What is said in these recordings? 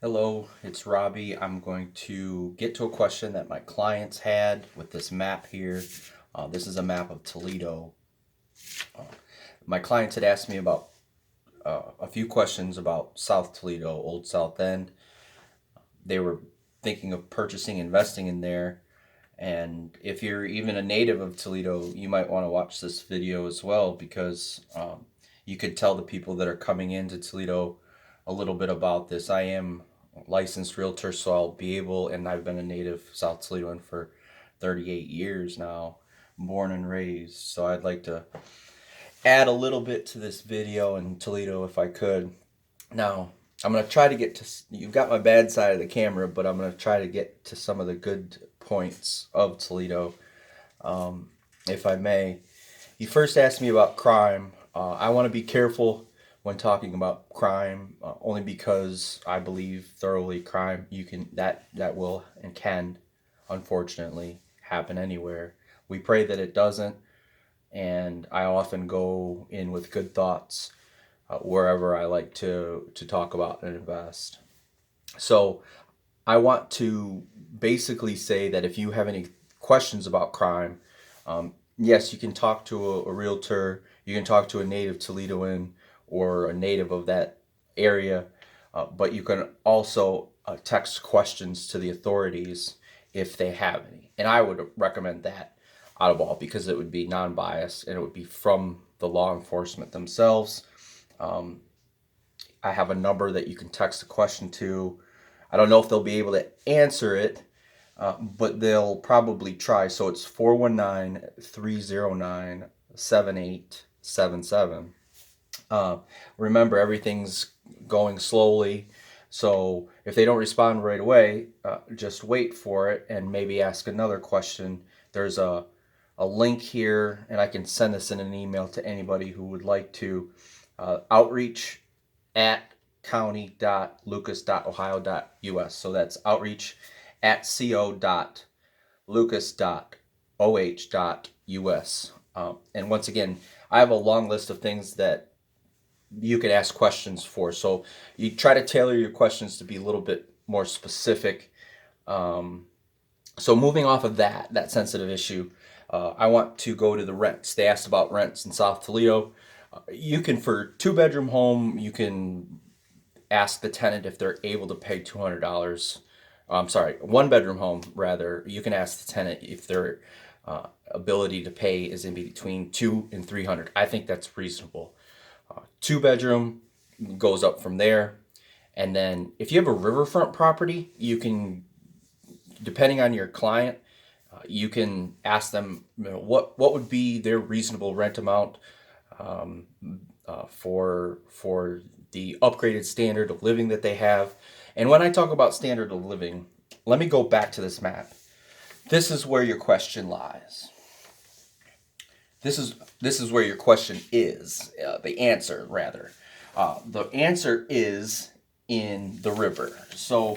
Hello, it's Robbie. I'm going to get to a question that my clients had with this map here. This is a map of Toledo. My clients had asked me about a few questions about South Toledo, Old South End. They were thinking of purchasing, investing in there. And if you're even a native of Toledo, you might want to watch this video as well because you could tell the people that are coming into Toledo a little bit about this. I am a licensed realtor, so I'll be able, and I've been a native South Toledoan for 38 years now, born and raised. So I'd like to add a little bit to this video in Toledo if I could. Now, I'm going to try to get to, you've got my bad side of the camera, but I'm going to try to get to some of the good points of Toledo, if I may. You first asked me about crime. I want to be careful when talking about crime, only because I believe thoroughly crime that will and can, unfortunately, happen anywhere. We pray that it doesn't, and I often go in with good thoughts wherever I like to talk about and invest. So I want to basically say that if you have any questions about crime, yes, you can talk to a realtor, you can talk to a native Toledoan or a native of that area, but you can also text questions to the authorities if they have any. And I would recommend that out of all because it would be non-biased and it would be from the law enforcement themselves. I have a number that you can text a question to. I don't know if they'll be able to answer it, but they'll probably try. So it's 419-309-7877. Remember, everything's going slowly. So if they don't respond right away, just wait for it and maybe ask another question. There's a link here, and I can send this in an email to anybody who would like to. Outreach at county.lucas.ohio.us. So that's outreach at co.lucas.oh.us. And once again, I have a long list of things that you can ask questions for. So you try to tailor your questions to be a little bit more specific. So moving off of that sensitive issue, I want to go to the rents. They asked about rents in South Toledo. You can, for 2-bedroom home, you can ask the tenant if they're able to pay $200. I'm sorry, 1-bedroom home, rather. You can ask the tenant if their ability to pay is in between $200 and $300. I think that's reasonable. 2-bedroom goes up from there. And then if you have a riverfront property, you can, depending on your client, you can ask them, what would be their reasonable rent amount for the upgraded standard of living that they have. And when I talk about standard of living, let me go back to this map. This is where your question lies. This is where your question is, the answer rather. The answer is in the river. So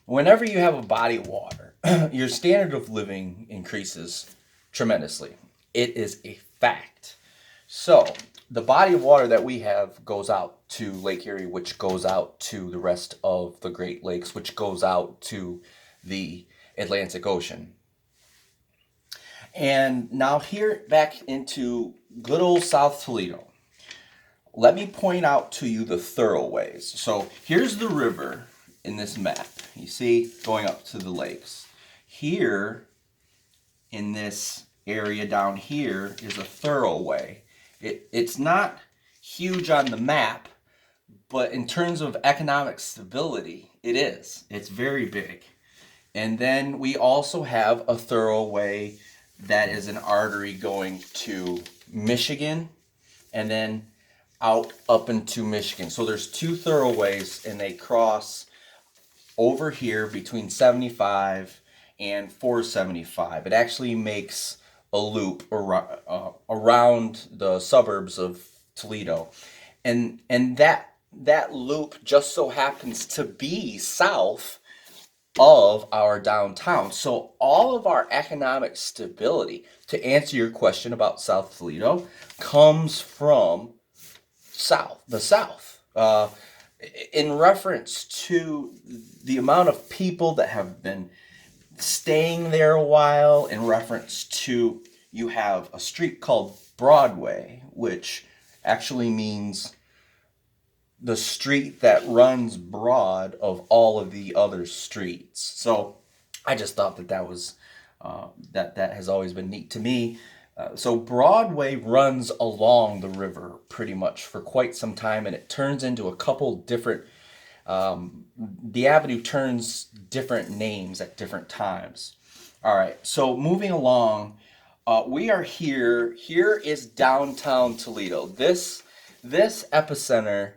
whenever you have a body of water, your standard of living increases tremendously. It is a fact. So the body of water that we have goes out to Lake Erie, which goes out to the rest of the Great Lakes, which goes out to the Atlantic Ocean. And now here back into good old South Toledo. Let me point out to you the throwaways. So here's the river in this map. You see, going up to the lakes. Here in this area down here is a throughway. It's not huge on the map, but in terms of economic stability, it is. It's very big. And then we also have a throughway that is an artery going to Michigan and then out up into Michigan. So there's 2 thoroughways and they cross over here between 75 and 475. It actually makes a loop around the suburbs of Toledo. And that loop just so happens to be south of our downtown. So all of our economic stability, to answer your question about South Toledo, comes from the south. in reference to the amount of people that have been staying there a while, in reference to, you have a street called Broadway, which actually means the street that runs broad of all of the other streets. So I just thought that was that has always been neat to me. So Broadway runs along the river pretty much for quite some time, and it turns into a couple different. The avenue turns different names at different times. All right, so moving along, we are here. Here is downtown Toledo. This epicenter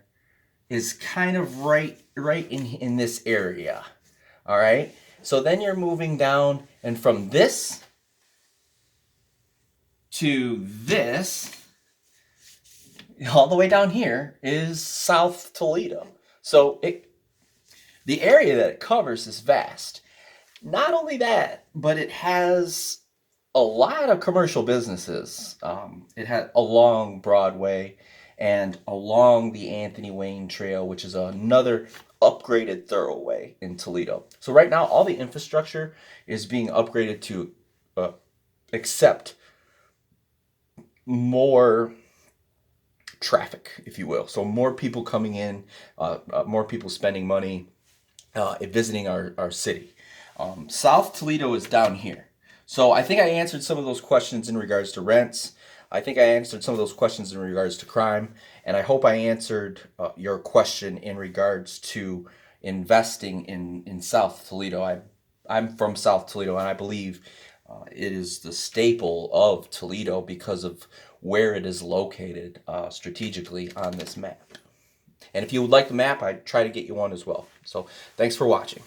is kind of right in this area. All right, so then you're moving down, and from this to this, all the way down here is South Toledo. So the area that it covers is vast. Not only that, but it has a lot of commercial businesses. It had along Broadway and along the Anthony Wayne Trail, which is another upgraded thoroughway in Toledo. So right now, all the infrastructure is being upgraded to accept more traffic, if you will. So more people coming in, more people spending money, visiting our city. South Toledo is down here. So I think I answered some of those questions in regards to rents. I think I answered some of those questions in regards to crime. And I hope I answered your question in regards to investing in South Toledo. I'm from South Toledo, and I believe it is the staple of Toledo because of where it is located strategically on this map. And if you would like the map, I'd try to get you one as well. So thanks for watching.